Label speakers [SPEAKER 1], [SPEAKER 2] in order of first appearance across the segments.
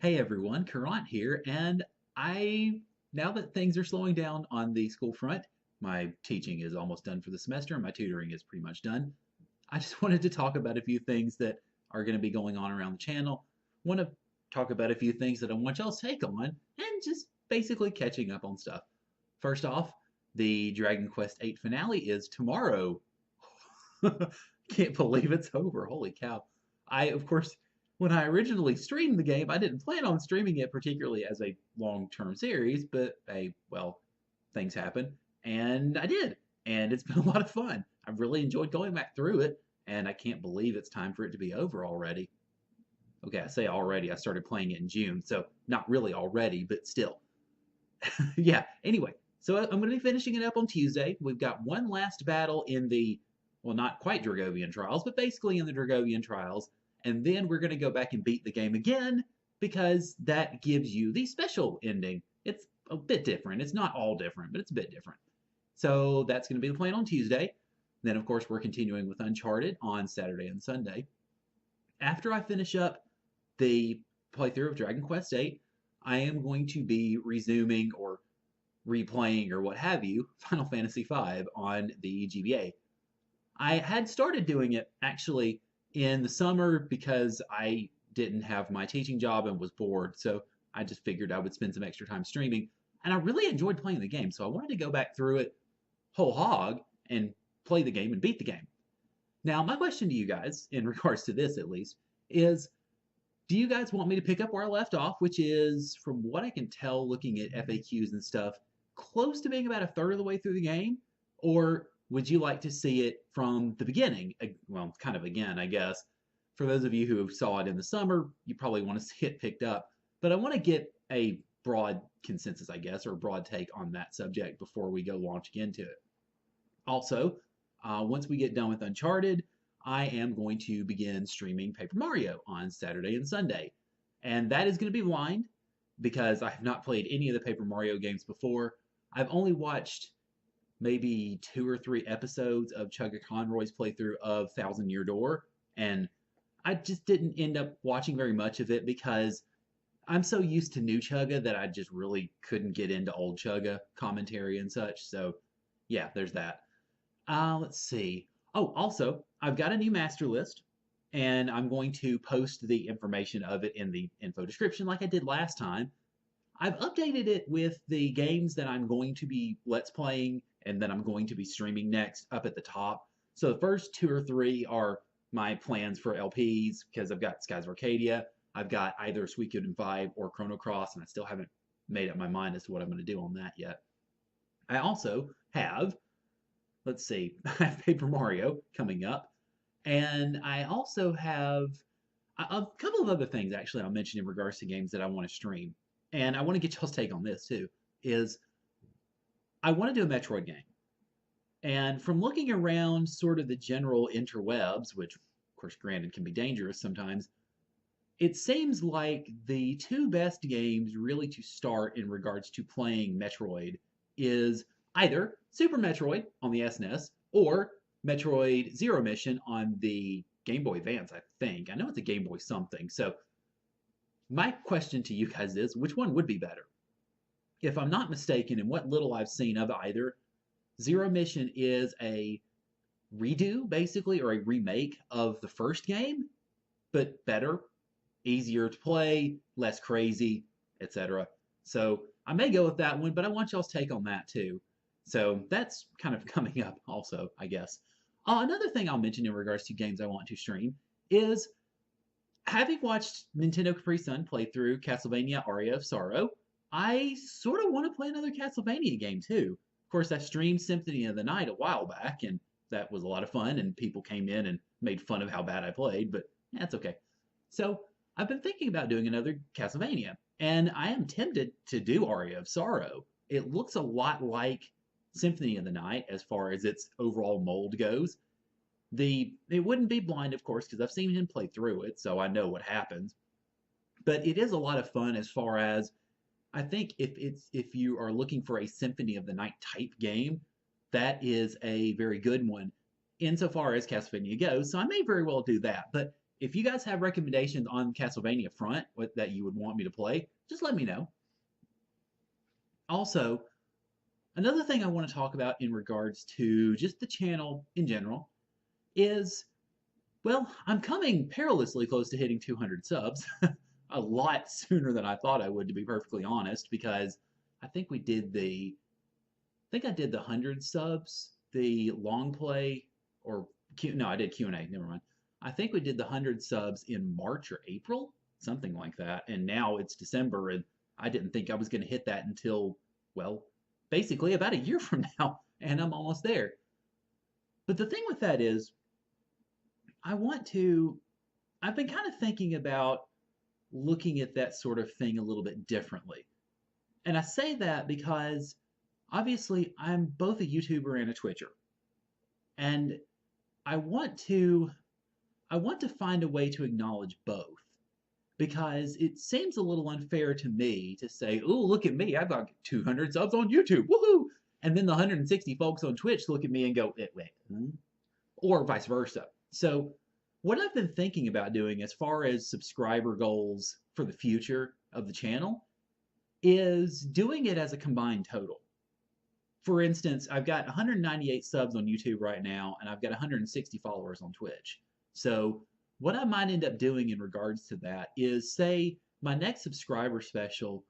[SPEAKER 1] Hey everyone, Caront here, and now that things are slowing down on the school front, my teaching is almost done for the semester, and my tutoring is pretty much done. I just wanted to talk about a few things that are going to be going on around the channel. Want to talk about a few things that I want y'all's take on, and just basically catching up on stuff. First off, the Dragon Quest VIII finale is tomorrow. Can't believe it's over. Holy cow. Of course, when I originally streamed the game, I didn't plan on streaming it particularly as a long-term series, but well, things happen, and I did, and it's been a lot of fun. I've really enjoyed going back through it, and I can't believe it's time for it to be over already. Okay, I say already, I started playing it in June, so not really already, but still. Yeah, anyway, so I'm going to be finishing it up on Tuesday. We've got one last battle in well, not quite Dragovian Trials, but basically in the Dragovian Trials. And then we're going to go back and beat the game again because that gives you the special ending. It's a bit different. It's not all different, but it's a bit different. So that's going to be the plan on Tuesday. Then, of course, we're continuing with Uncharted on Saturday and Sunday. After I finish up the playthrough of Dragon Quest VIII, I am going to be resuming or replaying or what have you Final Fantasy V on the GBA. I had started doing it actually in the summer because I didn't have my teaching job and was bored, so I just figured I would spend some extra time streaming. And I really enjoyed playing the game, so I wanted to go back through it whole hog and play the game and beat the game. Now, my question to you guys, in regards to this at least, is do you guys want me to pick up where I left off, which is, from what I can tell looking at FAQs and stuff, close to being about a third of the way through the game? Or would you like to see it from the beginning? Well, kind of again, I guess. For those of you who saw it in the summer, you probably want to see it picked up. But I want to get a broad consensus, I guess, or a broad take on that subject before we go launching into it. Also, once we get done with Uncharted, I am going to begin streaming Paper Mario on Saturday and Sunday. And that is going to be blind because I have not played any of the Paper Mario games before. I've only watched maybe 2 or 3 episodes of Chugga Conroy's playthrough of Thousand Year Door, and I just didn't end up watching very much of it because I'm so used to new Chugga that I just really couldn't get into old Chugga commentary and such. So, yeah, there's that. Let's see. Oh, also, I've got a new master list, and I'm going to post the information of it in the info description like I did last time. I've updated it with the games that I'm going to be Let's Playing and then I'm going to be streaming next up at the top. So the first 2 or 3 are my plans for LPs because I've got Skies of Arcadia. I've got either Suikoden V or Chrono Cross, and I still haven't made up my mind as to what I'm going to do on that yet. I also have, let's see, I have Paper Mario coming up, and I also have a couple of other things actually I'll mention in regards to games that I want to stream. And I want to get y'all's take on this too, is I want to do a Metroid game. And from looking around sort of the general interwebs, which of course granted can be dangerous sometimes, it seems like the 2 best games really to start in regards to playing Metroid is either Super Metroid on the SNES or Metroid Zero Mission on the Game Boy Advance, I think. I know it's a Game Boy something. So my question to you guys is, which one would be better? If I'm not mistaken, in what little I've seen of either, Zero Mission is a redo, basically, or a remake of the first game, but better, easier to play, less crazy, etc. So I may go with that one, but I want y'all's take on that too. So that's kind of coming up also, I guess. Another thing I'll mention in regards to games I want to stream is having watched Nintendo Capri Sun play through Castlevania Aria of Sorrow, I sort of want to play another Castlevania game too. Of course, I streamed Symphony of the Night a while back, and that was a lot of fun, and people came in and made fun of how bad I played, but that's okay. So I've been thinking about doing another Castlevania, and I am tempted to do Aria of Sorrow. It looks a lot like Symphony of the Night as far as its overall mold goes. It wouldn't be blind, of course, because I've seen him play through it, so I know what happens. But it is a lot of fun as far as I think if you are looking for a Symphony of the Night type game, that is a very good one insofar as Castlevania goes. So I may very well do that. But if you guys have recommendations on Castlevania front that you would want me to play, just let me know. Also, another thing I want to talk about in regards to just the channel in general is, well, I'm coming perilously close to hitting 200 subs. A lot sooner than I thought I would, to be perfectly honest, because I think we did the, I think I did the 100 subs, the long play, or no, I did Q&A, never mind. I think we did the 100 subs in March or April, something like that, and now it's December, and I didn't think I was going to hit that until, well, basically about a year from now, and I'm almost there. But the thing with that is, I've been kind of thinking about looking at that sort of thing a little bit differently. And I say that because obviously I'm both a YouTuber and a Twitcher. And I want to find a way to acknowledge both, because it seems a little unfair to me to say, "Oh, look at me, I've got 200 subs on YouTube, woohoo!" And then the 160 folks on Twitch look at me and go, "Wait, or vice versa." So what I've been thinking about doing as far as subscriber goals for the future of the channel is doing it as a combined total. For instance, I've got 198 subs on YouTube right now, and I've got 160 followers on Twitch. So what I might end up doing in regards to that is, say, my next subscriber special,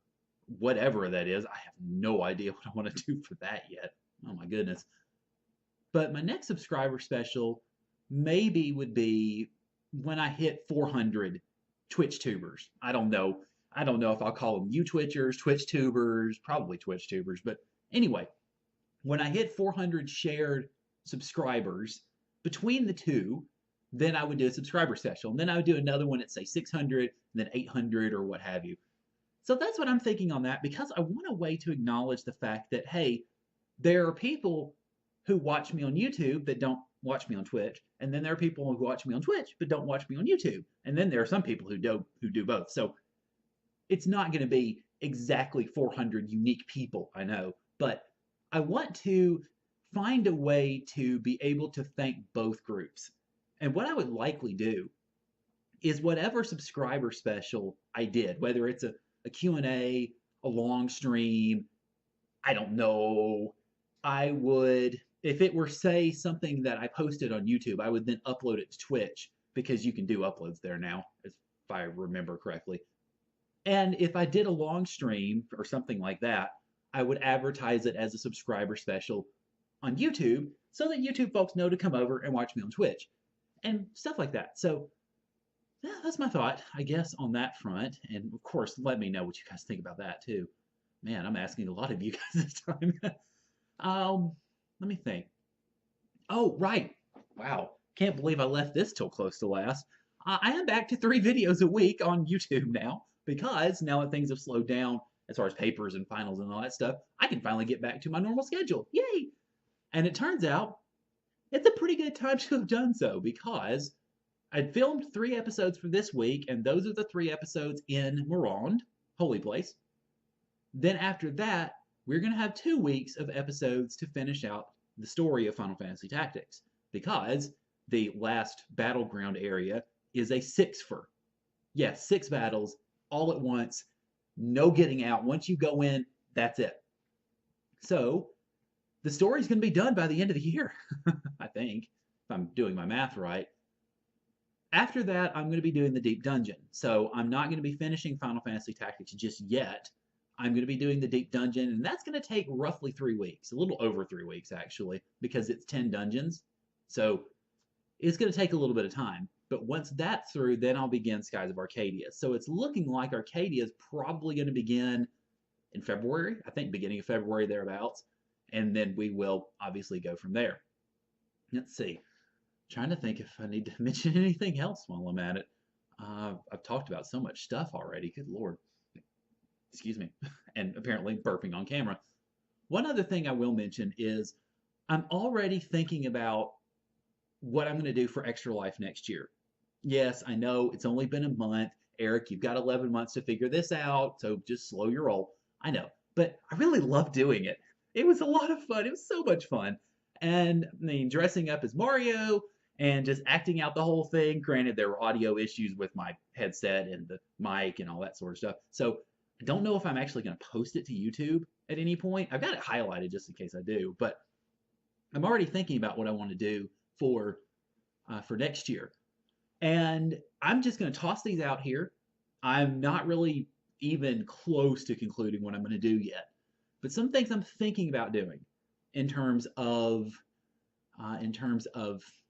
[SPEAKER 1] whatever that is, I have no idea what I want to do for that yet. Oh my goodness. But my next subscriber special maybe would be when I hit 400 Twitch tubers. I don't know if I'll call them YouTwitchers, Twitch tubers, probably Twitch tubers. But anyway, when I hit 400 shared subscribers between the two, then I would do a subscriber special. And then I would do another one at, say, 600, and then 800, or what have you. So that's what I'm thinking on that, because I want a way to acknowledge the fact that, hey, there are people who watch me on YouTube that don't watch me on Twitch, and then there are people who watch me on Twitch but don't watch me on YouTube, and then there are some people who do both. So it's not going to be exactly 400 unique people, I know, but I want to find a way to be able to thank both groups. And what I would likely do is whatever subscriber special I did, whether it's a Q&A, a long stream, I don't know, I would, if it were, say, something that I posted on YouTube, I would then upload it to Twitch, because you can do uploads there now, if I remember correctly. And if I did a long stream or something like that, I would advertise it as a subscriber special on YouTube, so that YouTube folks know to come over and watch me on Twitch and stuff like that. So yeah, that's my thought, I guess, on that front. And of course, let me know what you guys think about that too. Man, I'm asking a lot of you guys this time. Let me think. Oh, right. Wow. Can't believe I left this till close to last. I am back to 3 videos a week on YouTube now, because now that things have slowed down as far as papers and finals and all that stuff, I can finally get back to my normal schedule. Yay! And it turns out it's a pretty good time to have done so, because I'd filmed 3 episodes for this week, and those are the 3 episodes in Mirande, Holy Place. Then after that, we're going to have 2 weeks of episodes to finish out the story of Final Fantasy Tactics, because the last battleground area is a 6-fer. Yes, 6 battles all at once, no getting out. Once you go in, that's it. So the story's going to be done by the end of the year, I think, if I'm doing my math right. After that, I'm going to be doing the Deep Dungeon. So I'm not going to be finishing Final Fantasy Tactics just yet. I'm going to be doing the Deep Dungeon, and that's going to take roughly 3 weeks, a little over 3 weeks, actually, because it's 10 dungeons. So it's going to take a little bit of time. But once that's through, then I'll begin Skies of Arcadia. So it's looking like Arcadia is probably going to begin in February, I think beginning of February, thereabouts. And then we will obviously go from there. Let's see. Trying to think if I need to mention anything else while I'm at it. I've talked about so much stuff already. Good Lord. Excuse me. And apparently burping on camera. One other thing I will mention is I'm already thinking about what I'm going to do for Extra Life next year. Yes, I know it's only been a month. Eric, you've got 11 months to figure this out, so just slow your roll. I know, but I really love doing it. It was a lot of fun. It was so much fun. And I mean, dressing up as Mario and just acting out the whole thing. Granted, there were audio issues with my headset and the mic and all that sort of stuff. So I don't know if I'm actually going to post it to YouTube at any point. I've got it highlighted just in case I do, but I'm already thinking about what I want to do for next year. And I'm just going to toss these out here. I'm not really even close to concluding what I'm going to do yet, but some things I'm thinking about doing in terms of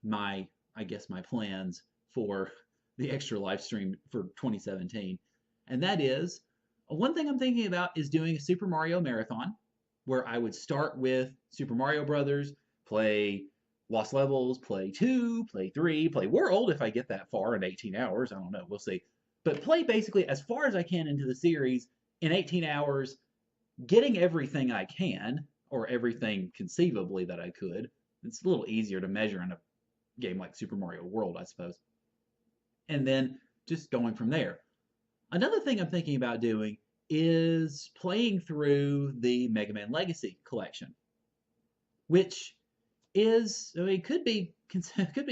[SPEAKER 1] my, I guess, my plans for the extra live stream for 2017. And that is, one thing I'm thinking about is doing a Super Mario marathon, where I would start with Super Mario Brothers, play Lost Levels, play 2, play 3, play World if I get that far in 18 hours. I don't know, we'll see. But play basically as far as I can into the series in 18 hours, getting everything I can, or everything conceivably that I could. It's a little easier to measure in a game like Super Mario World, I suppose. And then just going from there. Another thing I'm thinking about doing is playing through the Mega Man Legacy collection, which is, I mean, could be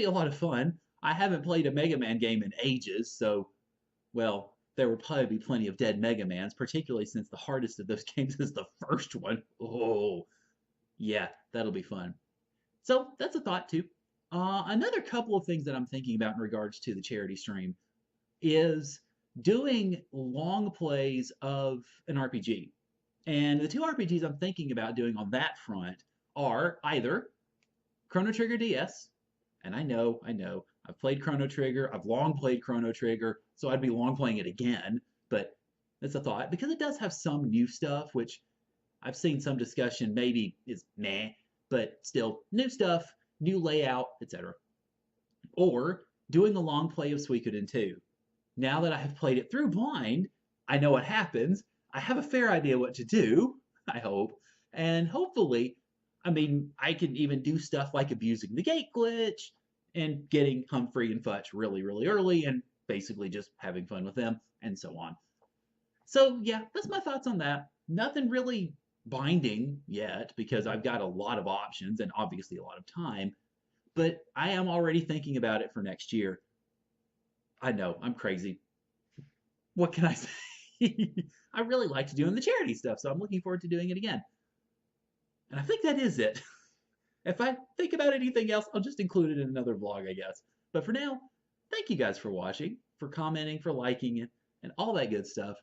[SPEAKER 1] a lot of fun. I haven't played a Mega Man game in ages, so, well, there will probably be plenty of dead Mega Mans, particularly since the hardest of those games is the first one. Oh, yeah, that'll be fun. So that's a thought too. Another couple of things that I'm thinking about in regards to the charity stream is doing long plays of an RPG. And the two RPGs I'm thinking about doing on that front are either Chrono Trigger DS, and I know, I've played Chrono Trigger, I've long played Chrono Trigger, so I'd be long playing it again, but that's a thought, because it does have some new stuff, which I've seen some discussion maybe is meh, but still, new stuff, new layout, etc. Or doing a long play of Suikoden II. Now that I have played it through blind, I know what happens. I have a fair idea what to do, I hope. And hopefully, I mean, I can even do stuff like abusing the gate glitch and getting Humphrey and Futch really, really early and basically just having fun with them and so on. So yeah, that's my thoughts on that. Nothing really binding yet because I've got a lot of options and obviously a lot of time, but I am already thinking about it for next year. I know, I'm crazy. What can I say? I really liked doing the charity stuff, so I'm looking forward to doing it again. And I think that is it. If I think about anything else, I'll just include it in another vlog, I guess. But for now, thank you guys for watching, for commenting, for liking it, and all that good stuff.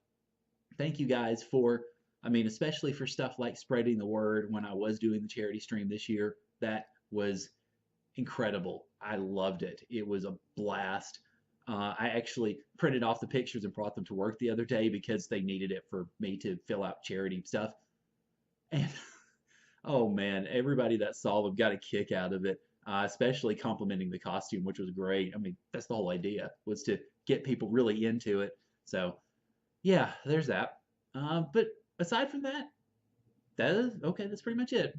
[SPEAKER 1] Thank you guys for, I mean, especially for stuff like spreading the word when I was doing the charity stream this year. That was incredible. I loved it. It was a blast. I actually printed off the pictures and brought them to work the other day because they needed it for me to fill out charity stuff. And oh man, everybody that saw them got a kick out of it, especially complimenting the costume, which was great. I mean, that's the whole idea, was to get people really into it. So yeah, there's that. But aside from that, that's pretty much it.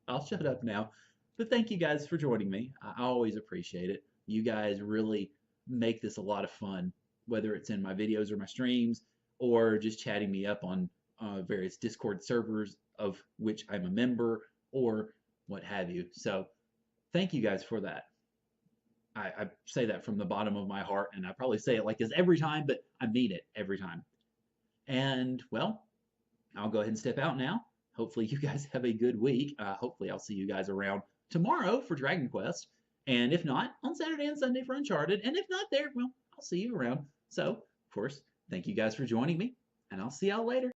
[SPEAKER 1] I'll shut up now. But thank you guys for joining me. I always appreciate it. You guys really make this a lot of fun, whether it's in my videos or my streams, or just chatting me up on various Discord servers of which I'm a member, or what have you. So thank you guys for that. I say that from the bottom of my heart, and I probably say it like this every time, but I mean it every time. And, well, I'll go ahead and step out now. Hopefully you guys have a good week. Hopefully I'll see you guys around tomorrow for Dragon Quest. And if not, on Saturday and Sunday for Uncharted. And if not there, well, I'll see you around. So, of course, thank you guys for joining me, and I'll see y'all later.